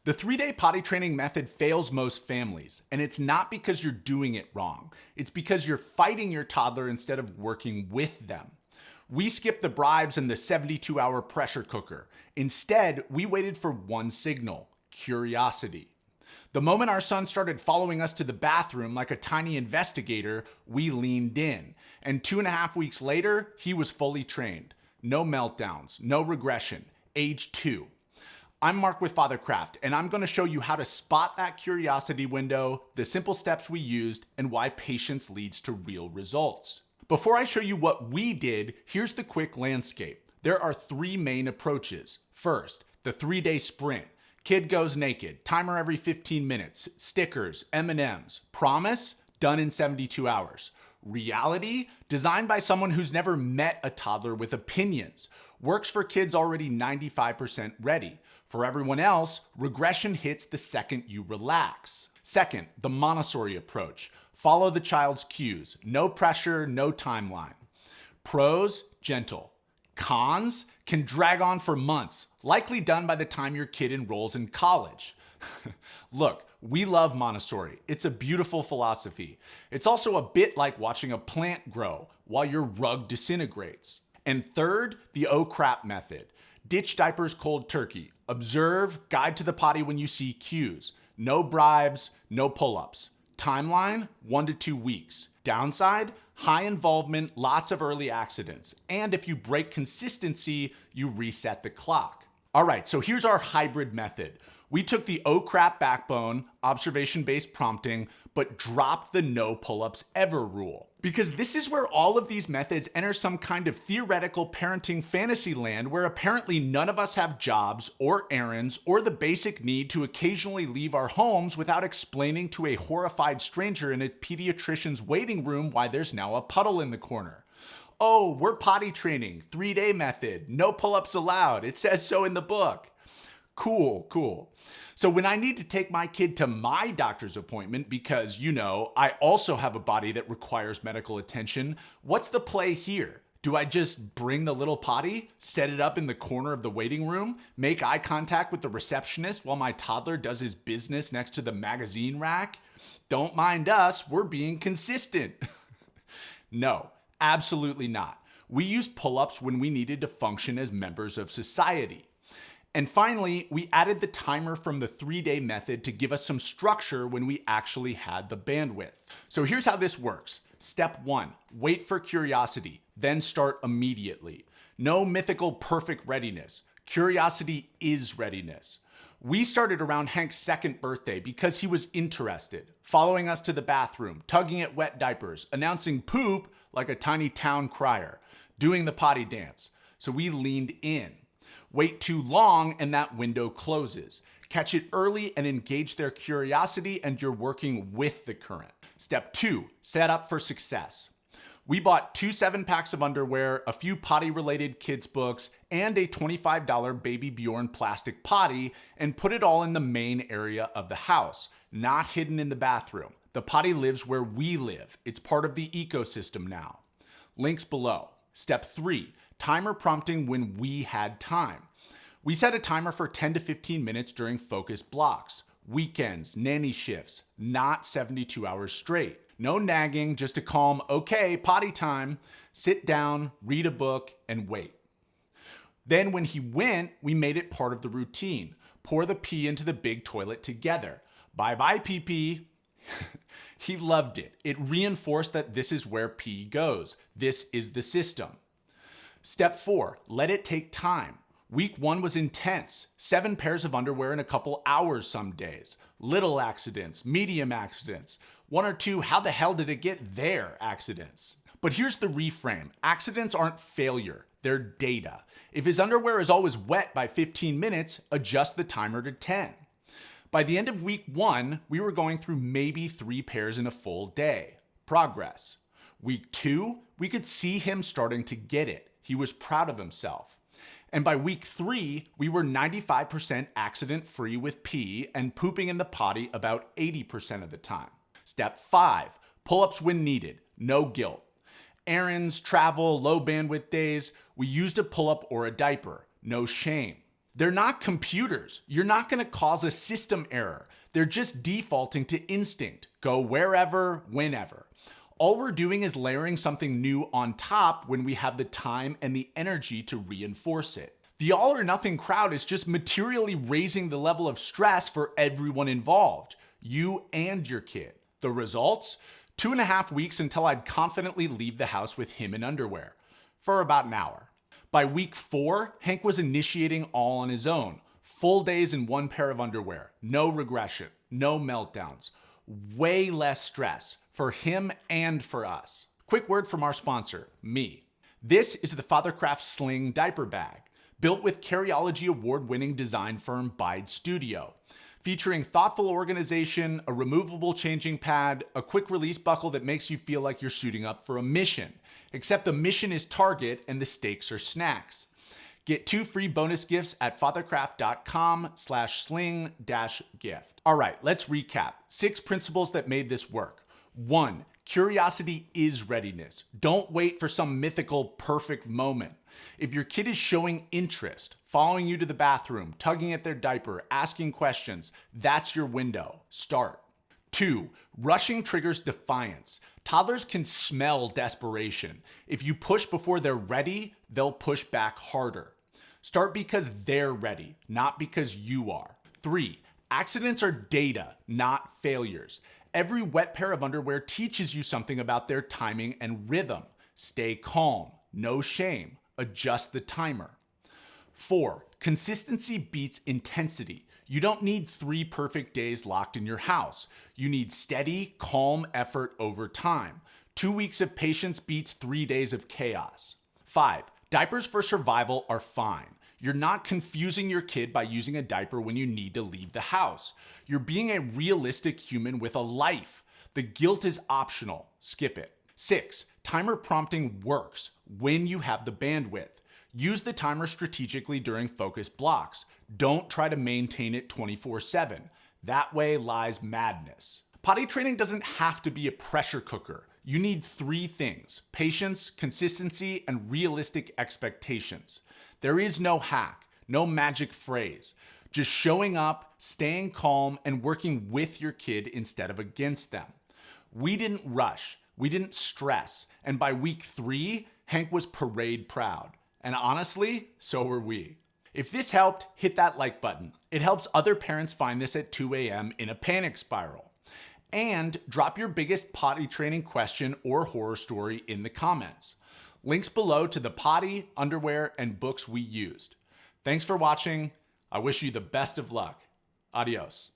The 3-day potty training method fails most families, and it's not because you're doing it wrong. It's because you're fighting your toddler instead of working with them. We skipped the bribes and the 72-hour pressure cooker. Instead, we waited for one signal: curiosity. The moment our son started following us to the bathroom like a tiny investigator, we leaned in. And 2.5 weeks later, he was fully trained. No meltdowns, no regression, age 2. I'm Mark with Fathercraft, and I'm going to show you how to spot that curiosity window, the simple steps we used, and why patience leads to real results. Before I show you what we did, here's the quick landscape. There are 3 main approaches. First, the 3-day sprint. Kid goes naked, timer every 15 minutes, stickers, M&Ms. Promise, done in 72 hours. Reality, designed by someone who's never met a toddler with opinions. Works for kids already 95% ready. For everyone else, regression hits the second you relax. Second, the Montessori approach. Follow the child's cues. No pressure, no timeline. Pros, gentle. Cons, can drag on for months, likely done by the time your kid enrolls in college. Look, we love Montessori. It's a beautiful philosophy. It's also a bit like watching a plant grow while your rug disintegrates. And third, the oh crap method. Ditch diapers cold turkey. Observe, guide to the potty when you see cues. No bribes, no pull-ups. Timeline, 1 to 2 weeks. Downside, high involvement, lots of early accidents. And if you break consistency, you reset the clock. All right, so here's our hybrid method. We took the oh crap backbone, observation-based prompting, but dropped the no pull-ups ever rule. Because this is where all of these methods enter some kind of theoretical parenting fantasy land where apparently none of us have jobs or errands or the basic need to occasionally leave our homes without explaining to a horrified stranger in a pediatrician's waiting room why there's now a puddle in the corner. Oh, we're potty training, 3-day method, no pull-ups allowed. It says so in the book. Cool. So when I need to take my kid to my doctor's appointment because, I also have a body that requires medical attention, what's the play here? Do I just bring the little potty, set it up in the corner of the waiting room, make eye contact with the receptionist while my toddler does his business next to the magazine rack? Don't mind us, we're being consistent. No, absolutely not. We used pull-ups when we needed to function as members of society. And finally, we added the timer from the 3-day method to give us some structure when we actually had the bandwidth. So here's how this works. Step 1, wait for curiosity, then start immediately. No mythical perfect readiness. Curiosity is readiness. We started around Hank's 2nd birthday because he was interested, following us to the bathroom, tugging at wet diapers, announcing poop like a tiny town crier, doing the potty dance. So we leaned in. Wait too long and that window closes. Catch it early and engage their curiosity and you're working with the current. Step 2, set up for success. We bought 2 7-packs of underwear, a few potty-related kids books, and a $25 Baby Bjorn plastic potty and put it all in the main area of the house, not hidden in the bathroom. The potty lives where we live. It's part of the ecosystem now. Links below. Step 3, timer prompting when we had time. We set a timer for 10 to 15 minutes during focus blocks, weekends, nanny shifts, not 72 hours straight. No nagging, just a calm, okay, potty time. Sit down, read a book, and wait. Then when he went, we made it part of the routine. Pour the pee into the big toilet together. Bye-bye, pee-pee. He loved it. It reinforced that this is where pee goes. This is the system. Step 4, let it take time. Week 1 was intense. 7 pairs of underwear in a couple hours some days. Little accidents, medium accidents. 1 or 2, how the hell did it get there accidents. But here's the reframe. Accidents aren't failure, they're data. If his underwear is always wet by 15 minutes, adjust the timer to 10. By the end of week 1, we were going through maybe 3 pairs in a full day. Progress. Week 2, we could see him starting to get it. He was proud of himself. And by week 3, we were 95% accident-free with pee and pooping in the potty about 80% of the time. Step 5, pull-ups when needed, no guilt. Errands, travel, low bandwidth days, we used a pull-up or a diaper, no shame. They're not computers. You're not going to cause a system error. They're just defaulting to instinct. Go wherever, whenever. All we're doing is layering something new on top when we have the time and the energy to reinforce it. The all or nothing crowd is just materially raising the level of stress for everyone involved, you and your kid. The results? 2.5 weeks until I'd confidently leave the house with him in underwear for about an hour. By week 4, Hank was initiating all on his own. Full days in one pair of underwear. No regression. No meltdowns. Way less stress for him and for us. Quick word from our sponsor, me. This is the Fathercraft Sling diaper bag, built with Carryology award-winning design firm Bide Studio. Featuring thoughtful organization, a removable changing pad, a quick release buckle that makes you feel like you're suiting up for a mission. Except the mission is Target and the stakes are snacks. Get 2 free bonus gifts at fathercraft.com/sling-gift. All right, let's recap. 6 principles that made this work. 1, curiosity is readiness. Don't wait for some mythical perfect moment. If your kid is showing interest, following you to the bathroom, tugging at their diaper, asking questions, that's your window. Start. 2, rushing triggers defiance. Toddlers can smell desperation. If you push before they're ready, they'll push back harder. Start because they're ready, not because you are. 3, accidents are data, not failures. Every wet pair of underwear teaches you something about their timing and rhythm. Stay calm, no shame, adjust the timer. 4, consistency beats intensity. You don't need 3 perfect days locked in your house. You need steady, calm effort over time. 2 weeks of patience beats 3 days of chaos. 5, diapers for survival are fine. You're not confusing your kid by using a diaper when you need to leave the house. You're being a realistic human with a life. The guilt is optional. Skip it. 6, timer prompting works when you have the bandwidth. Use the timer strategically during focus blocks. Don't try to maintain it 24/7. That way lies madness. Potty training doesn't have to be a pressure cooker. You need 3 things: patience, consistency, and realistic expectations. There is no hack, no magic phrase. Just showing up, staying calm, and working with your kid instead of against them. We didn't rush, we didn't stress, and by week 3, Hank was parade proud. And honestly, so were we. If this helped, hit that like button. It helps other parents find this at 2 a.m. in a panic spiral. And drop your biggest potty training question or horror story in the comments. Links below to the potty, underwear, and books we used. Thanks for watching. I wish you the best of luck. Adios.